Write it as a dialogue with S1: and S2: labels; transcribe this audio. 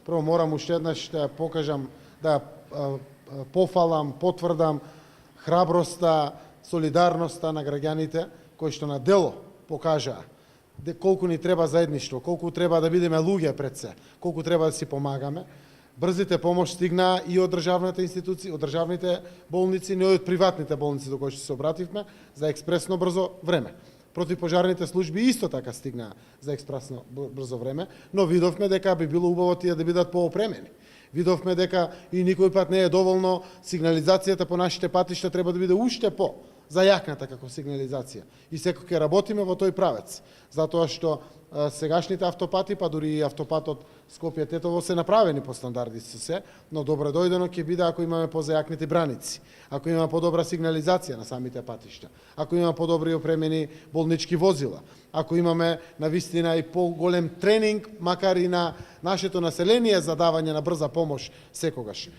S1: Прво морам уште еднаш да ја покажам, да ја пофалам, потврдам храброста, солидарноста на граѓаните кои што на дело покажаа колку ни треба заедништво, колку треба да бидеме луѓе пред се, колку треба да си помагаме. Брзите помош стигнаа и од државните институции, од државните болници, но и од приватните болници до кои што се обративме за експресно брзо време. Противпожарните служби исто така стигнаа за експресно брзо време, но видовме дека би било убаво тие да бидат поопремени. Видовме дека и никој пат не е доволно сигнализацијата по нашите патишта, треба да биде уште по зајакната како сигнализација. И секој ќе работиме во тој правец, затоа што сегашните автопати, па дури и автопатот Скопје-Тетово се направени по стандарди со се, но добро дојдено ќе биде ако имаме позајакните браници, ако имаме подобра сигнализација на самите патишта, ако имаме подобри опремени болнички возила, ако имаме навистина и поголем тренинг, макар и на нашето население за давање на брза помош секогаш.